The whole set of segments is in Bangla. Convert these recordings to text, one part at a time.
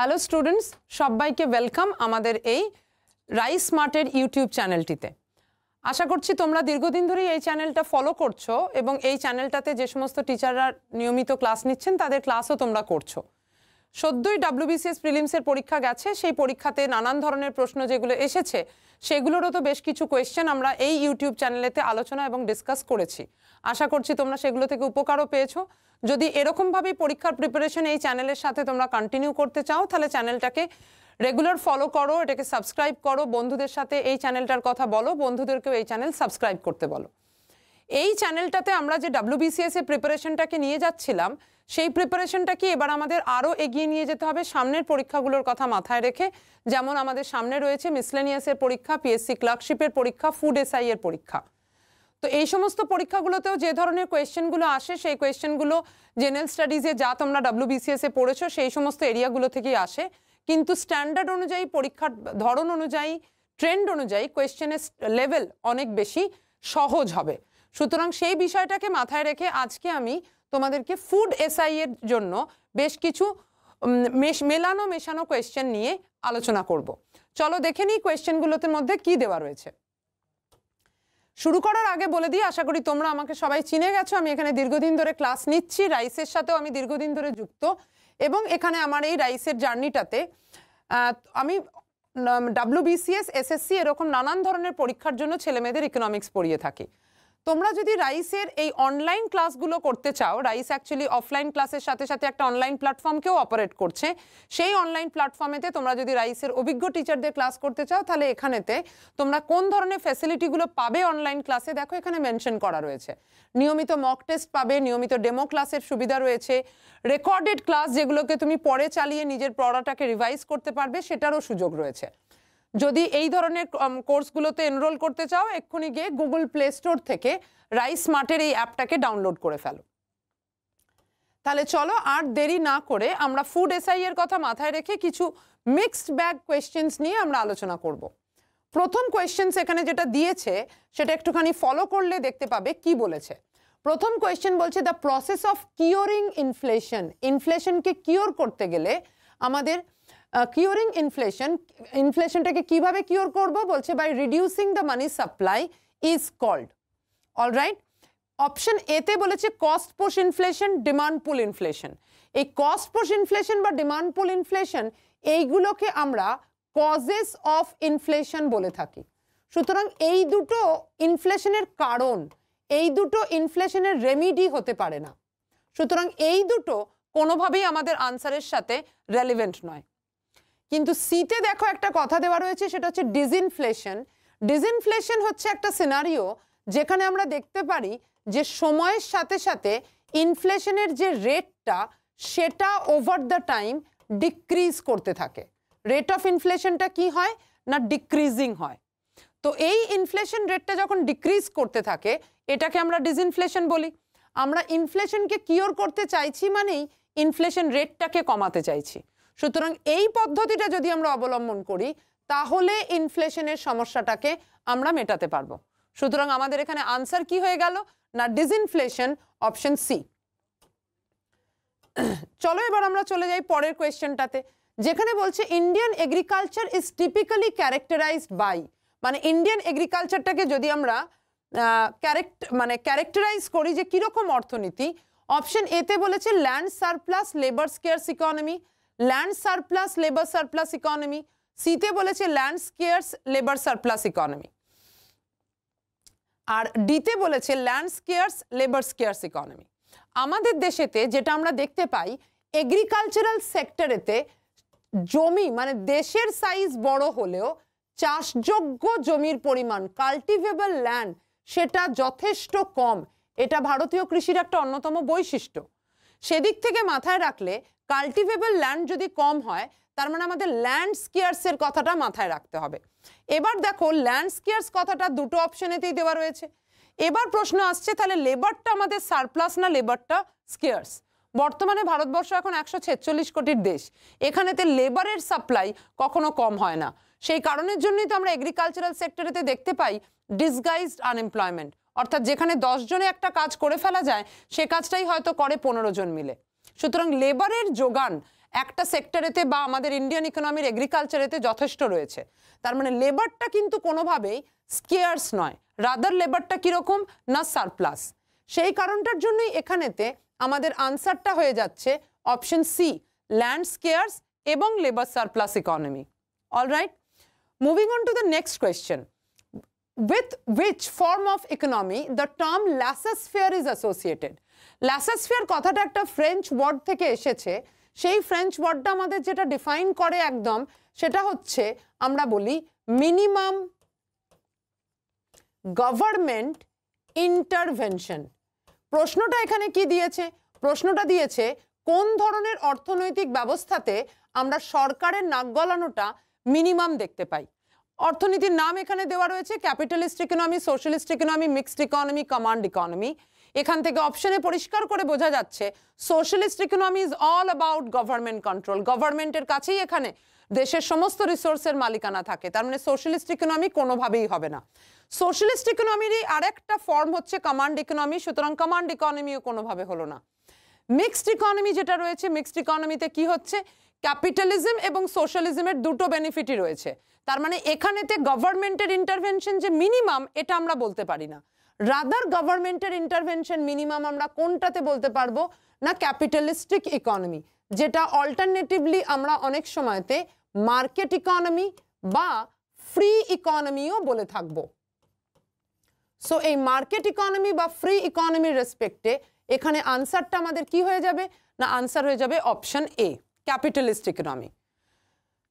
হ্যালো স্টুডেন্টস, সবাইকে ওয়েলকাম আমাদের এই রাইস স্মার্টের ইউটিউব চ্যানেলটিতে। আশা করছি তোমরা দীর্ঘদিন ধরেই এই চ্যানেলটা ফলো করছো এবং এই চ্যানেলটাতে যে সমস্ত টিচাররা নিয়মিত ক্লাস নিচ্ছেন তাদের ক্লাসও তোমরা করছো। সদ্যই WBCS প্রিলিমসের পরীক্ষা গেছে, সেই পরীক্ষাতে নানান ধরনের প্রশ্ন যেগুলো এসেছে সেগুলোরও তো বেশ কিছু কোয়েশ্চেন আমরা এই ইউটিউব চ্যানেলেতে আলোচনা এবং ডিসকাস করেছি। আশা করছি তোমরা সেগুলো থেকে উপকারও পেয়েছো। যদি এরকমভাবেই পরীক্ষার প্রিপারেশন এই চ্যানেলের সাথে তোমরা কন্টিনিউ করতে চাও তাহলে চ্যানেলটাকে রেগুলার ফলো করো, এটাকে সাবস্ক্রাইব করো, বন্ধুদের সাথে এই চ্যানেলটার কথা বলো, বন্ধুদেরকেও এই চ্যানেল সাবস্ক্রাইব করতে বলো। এই চ্যানেলটাতে আমরা যে WBCS এর প্রিপারেশনটাকে নিয়ে যাচ্ছিলাম সেই প্রিপারেশনটাকে এবার আমাদের আরও এগিয়ে নিয়ে যেতে হবে সামনের পরীক্ষাগুলোর কথা মাথায় রেখে। যেমন আমাদের সামনে রয়েছে মিসলেনিয়াসের পরীক্ষা, PSC ক্লার্কশিপের পরীক্ষা, ফুড SI এর পরীক্ষা। তো এই সমস্ত পরীক্ষাগুলোতেও যে ধরনের কোয়েশ্চেনগুলো আসে সেই কোয়েশ্চেনগুলো জেনারেল স্টাডিজে যা তোমরা WBCS এ পড়েছো সেই সমস্ত এরিয়াগুলো থেকেই আসে, কিন্তু স্ট্যান্ডার্ড অনুযায়ী, পরীক্ষার ধরন অনুযায়ী, ট্রেন্ড অনুযায়ী কোয়েশ্চেনের লেভেল অনেক বেশি সহজ হবে। সুতরাং সেই বিষয়টাকে মাথায় রেখে আজকে আমি তোমাদেরকে ফুড SI এর জন্য বেশ কিছু মেশানো কোয়েশ্চেন নিয়ে আলোচনা করব। চলো দেখে নিই কোয়েশ্চেনগুলোর মধ্যে কি দেওয়া রয়েছে। শুরু করার আগে বলে দিই, আশা করি তোমরা আমাকে সবাই চিনে গেছো। আমি এখানে দীর্ঘদিন ধরে ক্লাস নিচ্ছি, রাইসের সাথেও আমি দীর্ঘদিন ধরে যুক্ত, এবং এখানে আমার এই রাইসের জার্নিটাতে আমি WBCS, SSC এরকম নানান ধরনের পরীক্ষার জন্য ছেলেমেয়েদের ইকোনমিক্স পড়িয়ে থাকি। তোমরা যদি রাইসের এই অনলাইন ক্লাসগুলো করতে চাও, রাইস অ্যাকচুয়ালি অফলাইন ক্লাসের সাথে সাথে একটা অনলাইন প্ল্যাটফর্মকেও অপারেট করছে। সেই অনলাইন প্ল্যাটফর্মেতে তোমরা যদি রাইসের অভিজ্ঞ টিচারদের ক্লাস করতে চাও তাহলে এখানেতে তোমরা কোন ধরনের ফ্যাসিলিটিগুলো পাবে অনলাইন ক্লাসে দেখো এখানে মেনশন করা রয়েছে। নিয়মিত মক টেস্ট পাবে, নিয়মিত ডেমো ক্লাসের সুবিধা রয়েছে, রেকর্ডেড ক্লাস যেগুলোকে তুমি পরে চালিয়ে নিজের পড়াটাকে রিভাইজ করতে পারবে সেটারও সুযোগ রয়েছে। যদি এই ধরনের কোর্সগুলোতে এনরোল করতে চাও এক্ষুনি গিয়ে গুগল প্লে স্টোর থেকে রাইস স্মার্টের এই অ্যাপটাকে ডাউনলোড করে ফেলো। তাহলে চলো আর দেরি না করে আমরা ফুড SI এর কথা মাথায় রেখে কিছু মিক্সড ব্যাগ কোয়েশ্চেন্স নিয়ে আমরা আলোচনা করব। প্রথম কোয়েশ্চেন্স এখানে যেটা দিয়েছে সেটা একটুখানি ফলো করলে দেখতে পাবে কি বলেছে। প্রথম কোয়েশ্চেন বলছে the process of curing inflation. ইনফ্লেশনকে কিওর করতে গেলে আমাদের কিওরিং ইনফ্লেশনটাকে কিভাবে কিওর করব বলছে by reducing the money supply is called. Alright, option এতে বলেছে cost push inflation, demand pull inflation. এই কস্ট পুশ ইনফ্লেশন বা ডিমান্ড পুল ইনফ্লেশন এইগুলোকে আমরা কজেস অফ ইনফ্লেশন বলে থাকি। সুতরাং এই দুটো ইনফ্লেশনের কারণ, এই দুটো ইনফ্লেশনের রেমিডি হতে পারে না। সুতরাং এই দুটো কোনোভাবেই আমাদের আনসারের সাথে রেলিভেন্ট নয়। কিন্তু সিতে দেখো একটা কথা দেওয়া রয়েছে, সেটা হচ্ছে ডিসইনফ্লেশন। ডিসইনফ্লেশন হচ্ছে একটা সিনারিও যেখানে আমরা দেখতে পারি যে সময়ের সাথে সাথে ইনফ্লেশনের যে রেটটা সেটা ওভার দ্য টাইম ডিক্রিজ করতে থাকে। রেট অফ ইনফ্লেশনটা কি হয় না ডিক্রিজিং হয়। তো এই ইনফ্লেশন রেটটা যখন ডিক্রিজ করতে থাকে এটাকে আমরা ডিসইনফ্লেশন বলি। আমরা ইনফ্লেশনকে কিওর করতে চাইছি মানেই ইনফ্লেশন রেটটাকে কমাতে চাইছি। সুতরাং এই পদ্ধতিটা যদি আমরা অবলম্বন করি তাহলে ইনফ্লেশনের সমস্যাটাকে আমরা মেটাতে পারবো। সুতরাং আমাদের এখানে আনসার কি হয়ে গেল না ডিসইনফ্লেশন, অপশন সি। চলো এবার আমরা চলে যাই পরের কোয়েশ্চেনটাতে, যেখানে বলছে Indian agriculture is typically characterised by. মানে ইন্ডিয়ান এগ্রিকালচারটাকে যদি আমরা ক্যারেক্টারাইজ করি যে কিরকম অর্থনীতি, অপশন এতে বলেছে land surplus labour scarce economy, land surplus labour surplus economy. সিতে বলেছে land scarce labour surplus economy, আর ডিতে বলেছে land scarce labour scarce economy. আমাদের দেশেতে যেটা আমরা দেখতে পাই এগ্রিকালচারাল সেক্টরেতে জমি মানে দেশের সাইজ বড় হলেও চাষযোগ্য জমির পরিমাণ, কাল্টিভেবল ল্যান্ড, সেটা যথেষ্ট কম। এটা ভারতীয় কৃষির একটা অন্যতম বৈশিষ্ট্য। সেদিক থেকে মাথায় রাখলে কাল্টিভেবল ল্যান্ড যদি কম হয় তার মানে আমাদের ল্যান্ড স্কেয়ার্সের কথাটা মাথায় রাখতে হবে। এবার দেখো ল্যান্ড স্কেয়ার্স কথাটা দুটো অপশনেতেই দেওয়া রয়েছে। এবার প্রশ্ন আসছে তাহলে লেবারটা আমাদের সারপ্লাস না লেবারটা স্কেয়ার্স? বর্তমানে ভারতবর্ষ এখন 146 কোটির দেশ, এখানেতে লেবারের সাপ্লাই কখনো কম হয় না। সেই কারণের জন্যই তো আমরা এগ্রিকালচারাল সেক্টরেতে দেখতে পাই ডিসগাইজড আনএমপ্লয়মেন্ট, অর্থাৎ যেখানে 10 জনে একটা কাজ করে ফেলা যায় সে কাজটাই হয়তো করে 15 জন মিলে। সুতরাং লেবারের যোগান একটা সেক্টরেতে বা আমাদের ইন্ডিয়ান ইকোনমির এগ্রিকালচারেতে যথেষ্ট রয়েছে। তার মানে লেবারটা কিন্তু কোনোভাবেই স্কেয়ার্স নয়, রাদার লেবারটা কীরকম না সারপ্লাস। সেই কারণটার জন্যই এখানেতে আমাদের আনসারটা হয়ে যাচ্ছে অপশন সি, ল্যান্ড স্কেয়ার্স এবং labour surplus economy. Alright, moving on to the next question. With which form of economy the term laissez-faire is associated? laissez-faire কথাটা একটা ফ্রেঞ্চ ওয়ার্ড থেকে এসেছে। সেই ফ্রেঞ্চ ওয়ার্ডটা আমাদের যেটা ডিফাইন করে একদম সেটা হচ্ছে আমরা বলি মিনিমাম গভর্নমেন্ট ইন্টারভেনশন। প্রশ্নটা এখানে কি দিয়েছে? প্রশ্নটা দিয়েছে কোন ধরনের অর্থনৈতিক ব্যবস্থাতে আমরা সরকারের নাক গলানোটা মিনিমাম দেখতে পাই। অর্থনীতির নাম এখানে দেওয়া রয়েছে capitalist economy, socialist economy, mixed economy, command economy. এখান থেকে অপশনে পরিষ্কার করে বোঝা যাচ্ছে socialist economy is all about government control. গভর্নমেন্টের কাছেই এখানে দেশের সমস্ত রিসোর্সের মালিকানা থাকে, তার মানে সোশ্যালিস্ট ইকোনমি কোনোভাবেই হবে না। সোশ্যালিস্ট ইকোনমিরই আরেকটা ফর্ম হচ্ছে কমান্ড ইকোনমি, সুতরাং কমান্ড ইকোনমিও কোনোভাবে হলো না। মিক্সড ইকোনমি যেটা রয়েছে, মিক্সড ইকোনমিতে কি হচ্ছে ক্যাপিটালিজম এবং সোশ্যালিজমের দুটো বেনিফিটই রয়েছে। তার মানে এখানেতে গভর্নমেন্টের ইন্টারভেনশন যে মিনিমাম এটা আমরা বলতে পারি না, রাদার গভর্নমেন্টের ইন্টারভেনশন মিনিমাম আমরা কোনটাতে বলতে পারবো না ক্যাপিটালিস্টিক ইকোনমি, যেটা অল্টারনেটিভলি আমরা অনেক সময়তে মার্কেট ইকোনমি বা ফ্রি ইকোনমিও বলে থাকবো। সো এই মার্কেট ইকোনমি বা ফ্রি ইকোনমির রেসপেক্টে এখানে আনসারটা আমাদের কি হয়ে যাবে না আনসার হয়ে যাবে অপশন এ, ক্যাপিটালিস্ট ইকোনমি।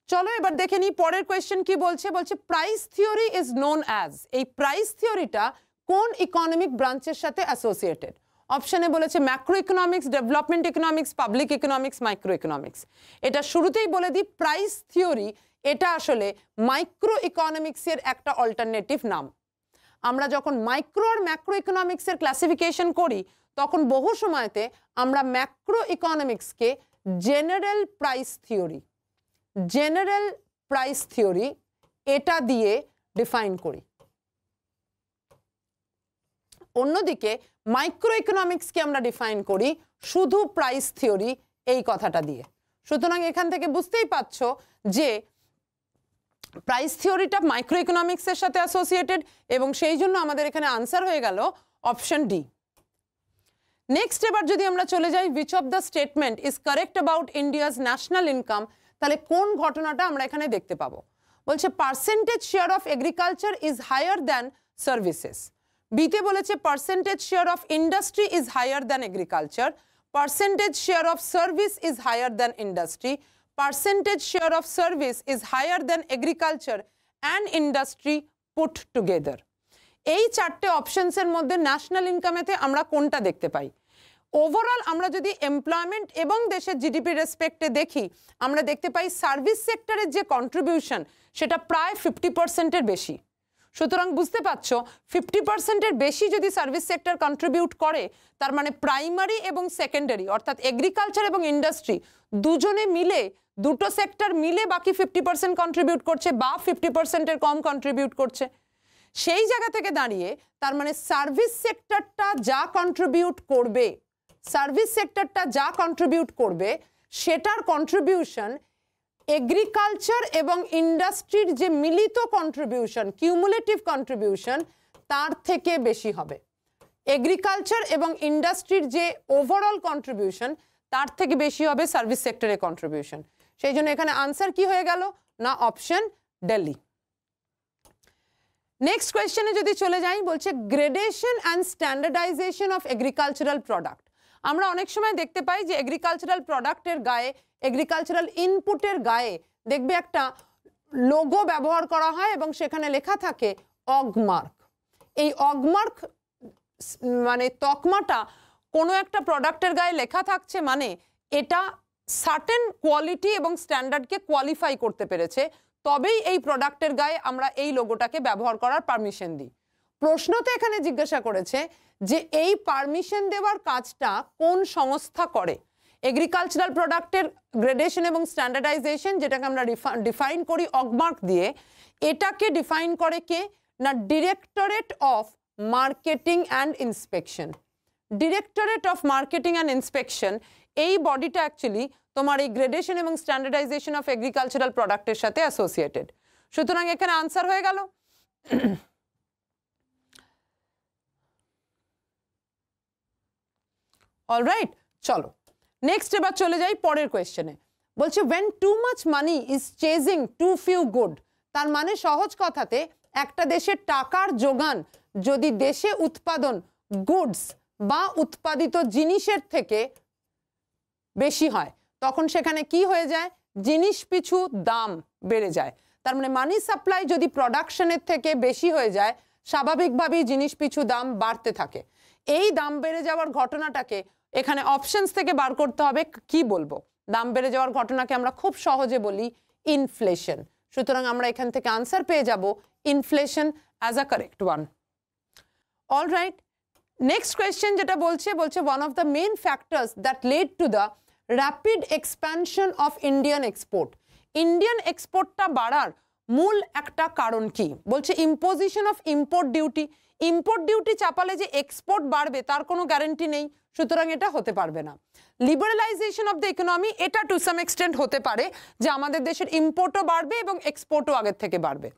চলো এবার দেখে নিই পরের কোয়েশ্চেন কি বলছে। বলছে price theory is known as, এই প্রাইস থিওরিটা কোন ইকোনমিক ব্রাঞ্চের সাথে অ্যাসোসিয়েটেড। অপশনে বলেছে macro economics, development economics, public economics, micro economics. এটা শুরুতেই বলে দিই প্রাইস থিওরি এটা আসলে মাইক্রো ইকোনমিক্সের একটা অল্টারনেটিভ নাম। আমরা যখন মাইক্রো আর ম্যাক্রো ইকোনমিক্সের ক্লাসিফিকেশন করি তখন বহু সময়তে আমরা ম্যাক্রো ইকোনমিক্সকে general price theory, general price theory এটা দিয়ে ডিফাইন করি। অন্যদিকে মাইক্রো ইকোনমিক্সকে আমরা ডিফাইন করি শুধু প্রাইস থিওরি এই কথাটা দিয়ে। সুতরাং এখান থেকে বুঝতেই পারছো যে প্রাইস থিওরিটা মাইক্রো ইকোনমিক্সের সাথে অ্যাসোসিয়েটেড এবং সেই জন্য আমাদের এখানে আনসার হয়ে গেল অপশন ডি। নেক্সট এবার যদি আমরা চলে যাই which of the statement is correct about India's national income, তাহলে কোন ঘটনাটা আমরা এখানে দেখতে পাবো। বলছে percentage share of agriculture is higher than services. বিতে বলেছে percentage share of industry is higher than agriculture, percentage share of service is higher than industry, percentage share of service is higher than agriculture and industry put together. এই চারটে অপশনসের মধ্যে ন্যাশনাল ইনকামেতে আমরা কোনটা দেখতে পাই। ওভারঅল আমরা যদি এমপ্লয়মেন্ট এবং দেশের জিডিপি রেসপেক্টে দেখি আমরা দেখতে পাই সার্ভিস সেক্টরের যে কন্ট্রিবিউশন সেটা প্রায় 50%-এর বেশি। সুতরাং বুঝতে পারছো 50%-এর বেশি যদি সার্ভিস সেক্টর কন্ট্রিবিউট করে তার মানে প্রাইমারি এবং সেকেন্ডারি অর্থাৎ এগ্রিকালচার এবং ইন্ডাস্ট্রি দুজনে মিলে, দুটো সেক্টর মিলে বাকি 50% কন্ট্রিবিউট করছে বা 50%-এর কম কন্ট্রিবিউট করছে। সেই জায়গা থেকে দাঁড়িয়ে তার মানে সার্ভিস সেক্টরটা যা কন্ট্রিবিউট করবে, সার্ভিস সেক্টরটা যা কন্ট্রিবিউট করবে সেটার কন্ট্রিবিউশন এগ্রিকালচার এবং ইন্ডাস্ট্রির যে মিলিত কন্ট্রিবিউশন, কিউমুলেটিভ কন্ট্রিবিউশন তার থেকে বেশি হবে। এগ্রিকালচার এবং ইন্ডাস্ট্রির যে ওভারঅল কন্ট্রিবিউশন তার থেকে বেশি হবে সার্ভিস সেক্টরের কন্ট্রিবিউশন। সেই জন্য এখানে আনসার কি হয়ে গেল না অপশন দিল্লি। নেক্সট কোয়েশ্চেনে যদি চলে যাই বলছে gradation and standardisation of agricultural product. আমরা অনেক সময় দেখতে পাই যে এগ্রিকালচারাল প্রোডাক্টের গায়ে, এগ্রিকালচারাল ইনপুটের গায়ে দেখবে একটা লোগো ব্যবহার করা হয় এবং সেখানে লেখা থাকে অগমার্ক। এই অগমার্ক মানে তকমাটা কোনো একটা প্রোডাক্টের গায়ে লেখা থাকছে মানে এটা সার্টেন কোয়ালিটি এবং স্ট্যান্ডার্ডকে কোয়ালিফাই করতে পেরেছে, তবেই এই প্রোডাক্টের গায়ে আমরা এই লোগোটাকে ব্যবহার করার পারমিশন দিই। প্রশ্ন তো এখানে জিজ্ঞাসা করেছে যে এই পারমিশন দেওয়ার কাজটা কোন সংস্থা করে। এগ্রিকালচারাল প্রোডাক্টের গ্রেডেশন এবং স্ট্যান্ডার্ডাইজেশন যেটাকে আমরা ডিফাইন করি অগমার্ক দিয়ে, এটাকে ডিফাইন করে কে না directorate of marketing and inspection. Directorate of marketing and inspection এই বডিটা অ্যাকচুয়ালি তোমার এই গ্রেডেশন এবং স্ট্যান্ডার্ডাইজেশন অফ এগ্রিকালচারাল প্রোডাক্টের সাথে অ্যাসোসিয়েটেড। সুতরাং এখানে আনসার হয়ে গেল। অলরাইট, চলো নেক্সট এবার চলে যাই পরের কোয়েশ্চেনে। বলছে when too much money is chasing too few good, তার মানে সহজ কথাতে একটা দেশের টাকার যোগান যদি দেশে উৎপাদন গুডস বা উৎপাদিত জিনিসের থেকে বেশি হয় তখন সেখানে কি হয়ে যায়, জিনিস পিছু দাম বেড়ে যায়। তার মানে মানি সাপ্লাই যদি প্রোডাকশনের থেকে বেশি হয়ে যায় স্বাভাবিকভাবেই জিনিস পিছু দাম বাড়তে থাকে। এই দাম বেড়ে যাওয়ার ঘটনাটাকে এখানে অপশনস থেকে বার করতে হবে। কি বলবো, দাম বেড়ে যাওয়ার ঘটনাকে আমরা খুব সহজে বলি ইনফ্লেশন। সুতরাং আমরা এখান থেকে আনসার পেয়ে যাব inflation as a correct one. Alright, next question যেটা বলছে one of the main factors that led to the rapid expansion of Indian export, Indian এক্সপোর্টটা বাড়ার মূল একটা কারণ কি, বলছে imposition of import duty. Import duty চাপালে যে এক্সপোর্ট বাড়বে তার কোনো গ্যারান্টি নেই, সুতরাং এটা হতে পারবে না। লিবারালাইজেশন অফ দ্য ইকোনমি, এটা টু সাম এক্সটেন্ট হতে পারে যে আমাদের দেশের ইম্পোর্টও বাড়বে এবং এক্সপোর্টও আগের থেকে বাড়বে।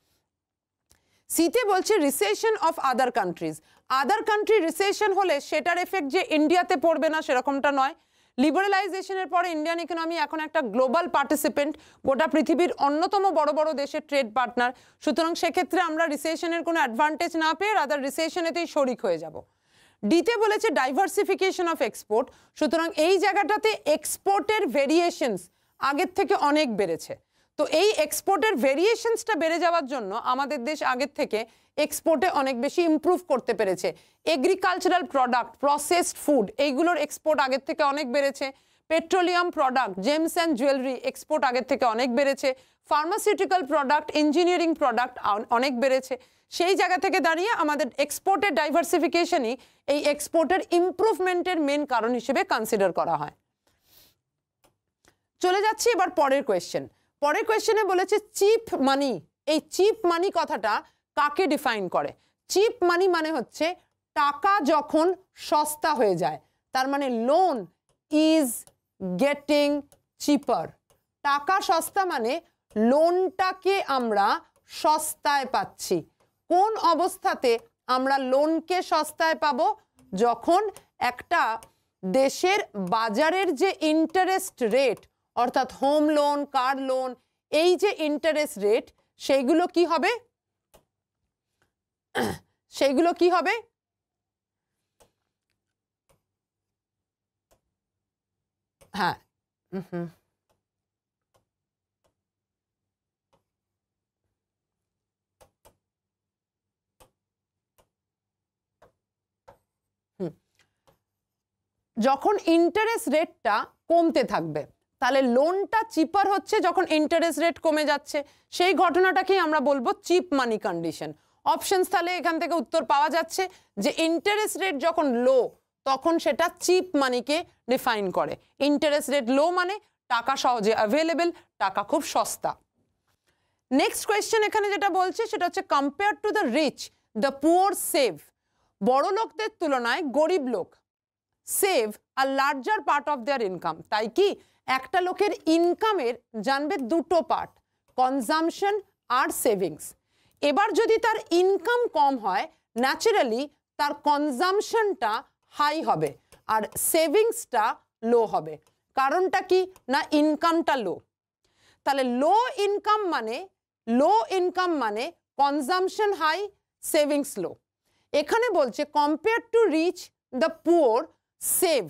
সিতে বলছে recession of other countries, other country recession হলে সেটার এফেক্ট যে ইন্ডিয়াতে পড়বে না সেরকমটা নয়। লিবারালাইজেশনের পরে ইন্ডিয়ান ইকোনমি এখন একটা গ্লোবাল পার্টিসিপেন্ট, গোটা পৃথিবীর অন্যতম বড় বড় দেশের ট্রেড পার্টনার। সুতরাং সেক্ষেত্রে আমরা রিসেশনের কোনো অ্যাডভান্টেজ না পেয়ে আদার রিসেশনেতেই শরিক হয়ে যাব। ডিতে বলেছে ডাইভার্সিফিকেশন অফ এক্সপোর্ট, সুতরাং এই জায়গাটাতে এক্সপোর্টের ভেরিয়েশনস আগের থেকে অনেক বেড়েছে। তো এই এক্সপোর্টের ভেরিয়েশনসটা বেড়ে যাওয়ার জন্য আমাদের দেশ আগের থেকে এক্সপোর্টে অনেক বেশি ইমপ্রুভ করতে পেরেছে। এগ্রিকালচারাল প্রোডাক্ট, প্রসেসড ফুড, এইগুলোর এক্সপোর্ট আগের থেকে অনেক বেড়েছে। Petroleum product, James and jewellery export আগের থেকে অনেক বেড়েছে। ফার্মাসিউটিক্যাল প্রোডাক্ট, ইঞ্জিনিয়ারিং প্রোডাক্ট অনেক বেড়েছে। সেই জায়গা থেকে দাঁড়িয়ে আমাদের এক্সপোর্টের ডাইভার্সিফিকেশনই এই এক্সপোর্টের ইমপ্রুভমেন্টের মেন কারণ হিসেবে কনসিডার করা হয়। চলে যাচ্ছি এবার পরের কোয়েশ্চেন। পরের কোয়েশ্চেনে বলেছে চিপ মানি, এই চিপ মানি কথাটা কাকে ডিফাইন করে? চিপ মানি মানে হচ্ছে টাকা যখন সস্তা হয়ে যায়, তার মানে লোন ইজ গেটিং চিপার। টাকা সস্তা মানে লোনটাকে আমরা সস্তায় পাচ্ছি। কোন অবস্থাতে আমরা লোনকে সস্তায় পাবো? যখন একটা দেশের বাজারের যে ইন্টারেস্ট রেট, অর্থাৎ হোম লোন, কার লোন, এই যে ইন্টারেস্ট রেট সেইগুলো কি হবে, সেইগুলো কি হবে? হ্যাঁ, যখন ইন্টারেস্ট রেটটা কমতে থাকবে, তাহলে লোনটা চিপার হচ্ছে যখন ইন্টারেস্ট রেট কমে যাচ্ছে, সেই ঘটনাটাকেই আমরা বলবো চিপ মানি কন্ডিশন। অপশনস তাহলে এখান থেকে উত্তর পাওয়া যাচ্ছে যে ইন্টারেস্ট রেট যখন লো তখন সেটা চিপ মানিকে ডিফাইন করে। ইন্টারেস্ট রেট লো মানে টাকা সহজে অ্যাভেলেবেল, টাকা খুব সস্তা। নেক্সট কোয়েশ্চেন এখানে যেটা বলছে সেটা হচ্ছে compare to the reach the poor save, বড় লোকদের তুলনায় গরিব লোক save a larger part of their income. তাই কি একটা লোকের ইনকামের জানবে দুটো পার্ট, কনজামশন আর সেভিংস। এবার যদি তার ইনকাম কম হয় ন্যাচারালি তার কনজামশনটা হাই হবে আর সেভিংসটা লো হবে। কারণটা কি না ইনকামটা লো। তাহলে লো ইনকাম মানে কনজামশন হাই, সেভিংস লো। এখানে বলছে compare to reach the poor save,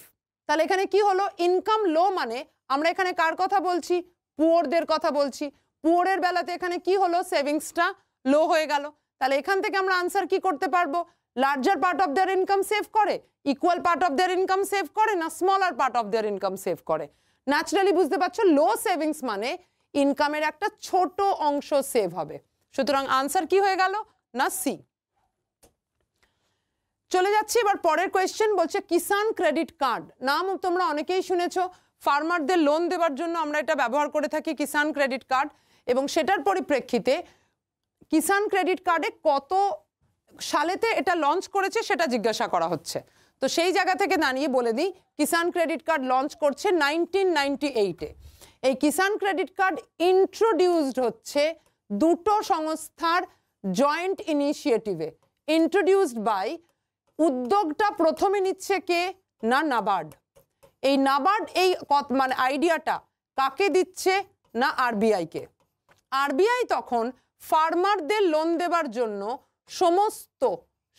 তাহলে এখানে কি হলো, ইনকাম লো মানে আমরা এখানে কার কথা বলছি, পুয়ারদের কথা বলছি। পুয়ারের বেলাতে এখানে কি হলো, সেভিংসটা লো হয়ে গেল। তাহলে এখান থেকে আমরা আনসার কি করতে পারবো, larger part of their income save করে, equal part of their income save করে, না smaller part of their income save করে? ন্যাচারালি বুঝতে পারছো লো সেভিংস মানে ইনকামের একটা ছোট অংশ সেভ হবে। সুতরাং আনসার কি হয়ে গেল না সি। চলে যাচ্ছি এবার পরের কোয়েশ্চেন। বলছে কিষান ক্রেডিট কার্ড, নাম তোমরা অনেকেই শুনেছো। ফার্মারদের লোন দেওয়ার জন্য আমরা এটা ব্যবহার করে থাকি কিষান ক্রেডিট কার্ড, এবং সেটার পরিপ্রেক্ষিতে কিষান ক্রেডিট কার্ডে কত সালেতে এটা লঞ্চ করেছে সেটা জিজ্ঞাসা করা হচ্ছে। তো সেই জায়গা থেকে দাঁড়িয়ে বলে দিই কিষাণ ক্রেডিট কার্ড লঞ্চ করছে 1998-এ। এই কিষাণ ক্রেডিট কার্ড ইন্ট্রোডিউসড হচ্ছে দুটো সংস্থার জয়েন্ট ইনিশিয়েটিভে, ইন্ট্রোডিউসড বাই, উদ্যোগটা প্রথমে নিচ্ছে কে না নাবার্ড। এই নাবার্ড এই মানে আইডিয়াটা কাকে দিচ্ছে না আরবিআইকে। আরবিআই তখন ফার্মারদের লোন দেবার জন্য সমস্ত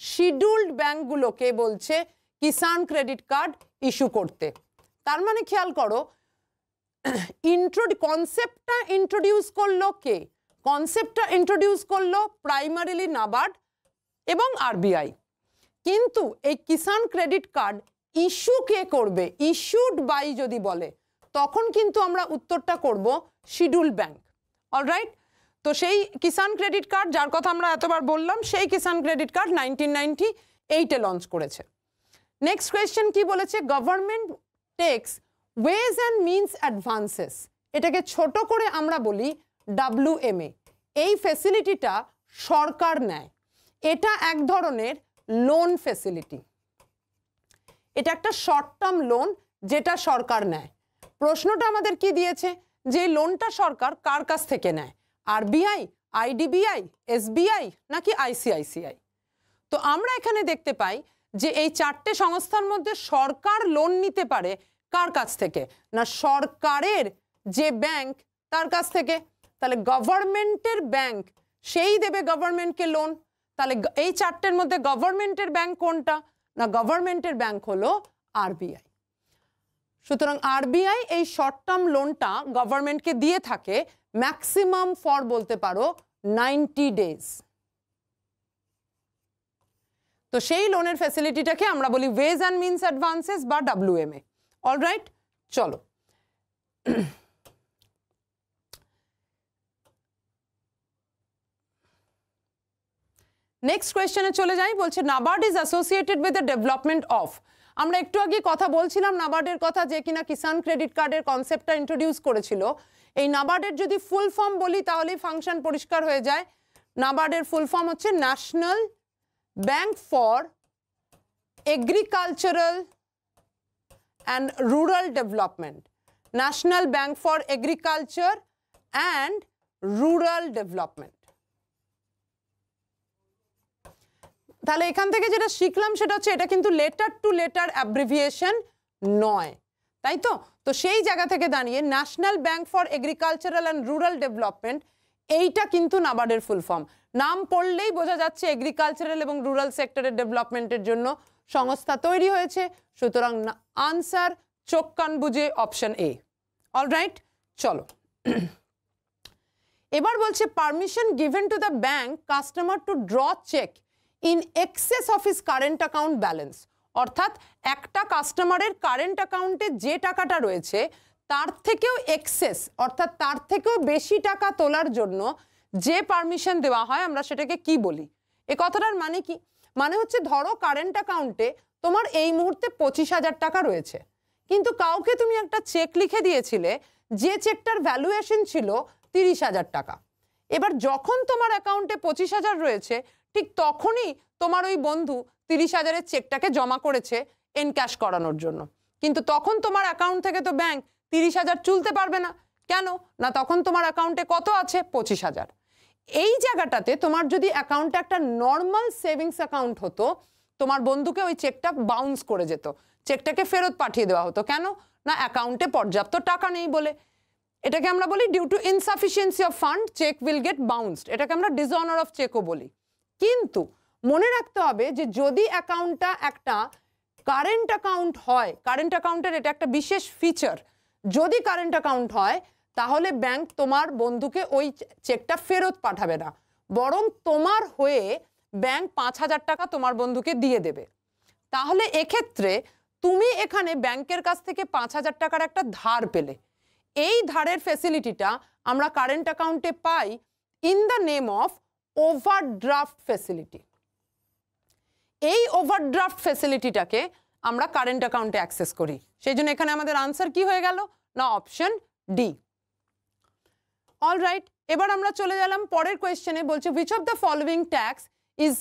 শিডিউলড ব্যাংকগুলোকে বলছে কিষাণ ক্রেডিট কার্ড ইস্যু করতে। তার মানে খেয়াল করো কনসেপ্টটা ইন্ট্রোডিউস করলো কে, কনসেপ্টটা ইন্ট্রোডিউস করলো প্রাইমারিলি নাবার্ড এবং আরবিআই। কিন্তু এই কিষাণ ক্রেডিট কার্ড ইস্যু কে করবে, ইস্যুড বাই যদি বলে তখন কিন্তু আমরা উত্তরটা করব শিডিউল ব্যাংক। অলরাইট, তো সেই কিষাণ ক্রেডিট কার্ড যার কথা আমরা এতবার বললাম, সেই কিষাণ ক্রেডিট কার্ড 1998-এ লঞ্চ করেছে। নেক্সট কোয়েশ্চেন কি বলেছে, government takes ways and means advances, এটাকে ছোট করে আমরা বলি WMA। এই ফেসিলিটিটা সরকার নেয়, এটা এক ধরনের লোন ফেসিলিটি, এটা একটা শর্ট টার্ম লোন যেটা সরকার নেয়। প্রশ্নটা আমাদের কি দিয়েছে যে লোনটা সরকার কার কাছ থেকে নেয়, আরবিআই, আইডিবিআই, এসবিআই নাকি আইসিআইসিআই। তো আমরা এখানে দেখতে পাই যে এই চারটে সংস্থার মধ্যে সরকার লোন নিতে পারে কার কাছ থেকে না সরকারের যে ব্যাংক তার কাছ থেকে। তাহলে গভর্নমেন্টের ব্যাংক সেই দেবে গভর্নমেন্টকে লোন। তাহলে এই চারটের মধ্যে গভর্নমেন্টের ব্যাংক কোনটা না গভর্নমেন্টের ব্যাংক হলো আরবিআই। সুতরাং আরবিআই এই শর্ট টার্ম লোনটা গভর্নমেন্টকে দিয়ে থাকে ম্যাক্সিমাম ফর বলতে পারো 90 ডেজ। তো সেই লোনের ফ্যাসিলিটিটাকে আমরা বলি ওয়েজ অ্যান্ড মিনস অ্যাডভান্সেস বা WMA। অলরাইট, চলো নেক্সট কোয়েশ্চেনে চলে যাই। বলছে NABARD is associated with the development of, আমরা একটু আগে কথা বলছিলাম নাবার্ডের কথা যে কিনা কিষাণ ক্রেডিট কার্ডের কনসেপ্টটা ইন্ট্রোডিউস করেছিল। এই নাবার্ডের যদি ফুল ফর্ম বলি তাহলেই ফাংশন পরিষ্কার হয়ে যায়। নাবার্ডের ফুল ফর্ম হচ্ছে national bank for agricultural and rural development, national bank for agriculture and rural development. তাহলে এখান থেকে যেটা শিখলাম সেটা হচ্ছে এটা কিন্তু লেটার টু লেটার অ্যাব্রিভিয়েশন নয়, তাই তো। তো সেই জায়গা থেকে দাঁড়িয়ে national bank for agricultural and rural development এইটা কিন্তু নাবার্ডের ফুল ফর্ম। নাম পড়লেই বোঝা যাচ্ছে এগ্রিকালচারাল এবং রুরাল সেক্টরের ডেভেলপমেন্টের জন্য সংস্থা তৈরি হয়েছে। সুতরাং আনসার চোখ কান বুঝে অপশন এ। অলরাইট, চলো এবার বলছে permission given to the bank customer to draw cheque in excess of his current account balance, অর্থাৎ একটা কাস্টমারের কারেন্ট অ্যাকাউন্টে যে টাকাটা রয়েছে তার থেকেও এক্সেস অর্থাৎ তার থেকেও বেশি টাকা তোলার জন্য যে পারমিশন দেওয়া হয় আমরা সেটাকে কি বলি। এ কথাটার মানে কি, মানে হচ্ছে ধরো কারেন্ট অ্যাকাউন্টে তোমার এই মুহূর্তে 25,000 টাকা রয়েছে, কিন্তু কাউকে তুমি একটা চেক লিখে দিয়েছিলে যে চেকটার ভ্যালুয়েশন ছিল 30,000 টাকা। এবার যখন তোমার অ্যাকাউন্টে 25,000 রয়েছে ঠিক তখনই তোমার ওই বন্ধু 30,000-এর চেকটাকে জমা করেছে এনক্যাশ করানোর জন্য, কিন্তু তখন তোমার অ্যাকাউন্ট থেকে তো ব্যাংক 30,000 তুলতে পারবে না। কেন না তখন তোমার অ্যাকাউন্টে কত আছে 25,000। এই জায়গাটাতে তোমার যদি অ্যাকাউন্টে একটা নর্মাল সেভিংস অ্যাকাউন্ট হতো তোমার বন্ধুকে ওই চেকটা বাউন্স করে যেত, চেকটাকে ফেরত পাঠিয়ে দেওয়া হতো। কেন না অ্যাকাউন্টে পর্যাপ্ত টাকা নেই বলে। এটাকে আমরা বলি due to insufficiency of fund cheque will get bounced, এটাকে আমরা ডিসঅনার অফ চেকও বলি। কিন্তু মনে রাখতে হবে যে যদি অ্যাকাউন্টটা একটা কারেন্ট অ্যাকাউন্ট হয়, কারেন্ট অ্যাকাউন্টের এটা একটা বিশেষ ফিচার, যদি কারেন্ট অ্যাকাউন্ট হয় তাহলে ব্যাংক তোমার বন্ধুকে ওই চেকটা ফেরত পাঠাবে না, বরং তোমার হয়ে ব্যাংক 5,000 টাকা তোমার বন্ধুকে দিয়ে দেবে। তাহলে এক্ষেত্রে তুমি এখানে ব্যাংকের কাছ থেকে 5,000 টাকার একটা ধার পেলে। এই ধারের ফ্যাসিলিটিটা আমরা কারেন্ট অ্যাকাউন্টে পাই in the name of overdraft facility. এই ওভারড্রাফট ফ্যাসিলিটিটাকে আমরা কারেন্ট অ্যাকাউন্টে অ্যাক্সেস করি। সেই জন্য এখানে আমাদের আনসার কি হয়ে গেল না অপশন ডি। অলরাইট, এবার আমরা চলে গেলাম পরের কোয়েশ্চেনে। বলছে which of the following tax is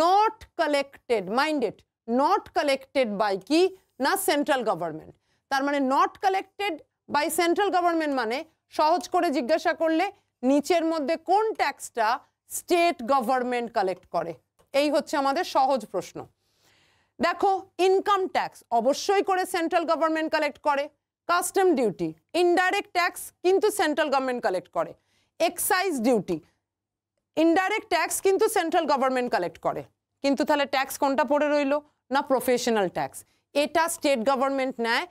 not collected, mind it, not collected by কি না সেন্ট্রাল গভর্নমেন্ট। তার মানে not collected by central government মানে সহজ করে জিজ্ঞাসা করলে নিচের মধ্যে কোন ট্যাক্সটা স্টেট গভর্নমেন্ট কালেক্ট করে, এই হচ্ছে আমাদের সহজ প্রশ্ন। দেখো ইনকাম ট্যাক্স অবশ্যই করে সেন্ট্রাল গভর্নমেন্ট কালেক্ট করে, কাস্টম ডিউটি ইনডাইরেক্ট ট্যাক্স কিন্তু সেন্ট্রাল গভর্নমেন্ট কালেক্ট করে, এক্সাইজ ডিউটি ইনডাইরেক্ট ট্যাক্স কিন্তু সেন্ট্রাল গভর্নমেন্ট কালেক্ট করে, কিন্তু তাহলে ট্যাক্স কোনটা পড়ে রইল না প্রফেশনাল ট্যাক্স, এটা স্টেট গভর্নমেন্ট নেয়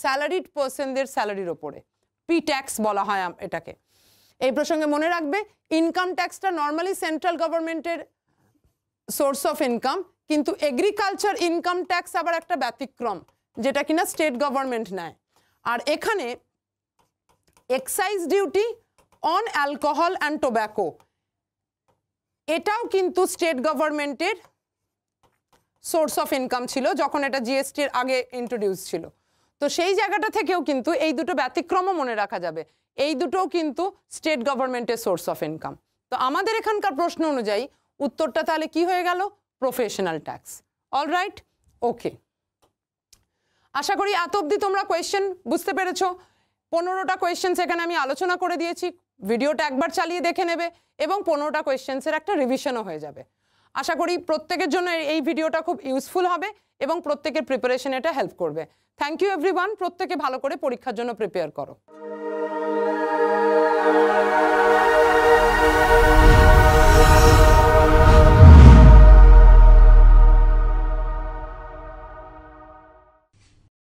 স্যালারিড পার্সনদের স্যালারির ওপরে, পি ট্যাক্স বলা হয় এটাকে। এই প্রসঙ্গে মনে রাখবে ইনকাম ট্যাক্সটা নর্মালি সেন্ট্রাল গভর্নমেন্টের সোর্স অফ ইনকাম, কিন্তু এগ্রিকালচার ইনকাম ট্যাক্স আবার একটা ব্যতিক্রম যেটা কিনা স্টেট গভর্নমেন্ট নেয়। আর এখানে excise duty on alcohol and tobacco এটাও কিন্তু স্টেট গভর্নমেন্টের সোর্স অফ ইনকাম ছিল যখন এটা জিএসটির আগে ইন্ট্রোডিউস ছিল। তো সেই জায়গাটা থেকেও কিন্তু এই দুটো ব্যতিক্রমও মনে রাখা যাবে, এই দুটোও কিন্তু স্টেট গভর্নমেন্টের সোর্স অফ ইনকাম। তো আমাদের এখানকার প্রশ্ন অনুযায়ী উত্তরটা তাহলে কি হয়ে গেল প্রফেশনাল ট্যাক্স। অলরাইট, ওকে, আশা করি এত অবধি তোমরা কোয়েশ্চেন বুঝতে পেরেছো। 15টা কোয়েশ্চেন্স এখানে আমি আলোচনা করে দিয়েছি, ভিডিওটা একবার চালিয়ে দেখে নেবে এবং 15টা কোয়েশ্চেন্সের একটা রিভিশনও হয়ে যাবে। আশা করি প্রত্যেকের জন্য এই ভিডিওটা খুব ইউজফুল হবে এবং প্রত্যেকের প্রিপারেশন এটা হেল্প করবে। থ্যাংক ইউ এভরিওয়ান, প্রত্যেকে ভালো করে পরীক্ষার জন্য প্রিপেয়ার করো।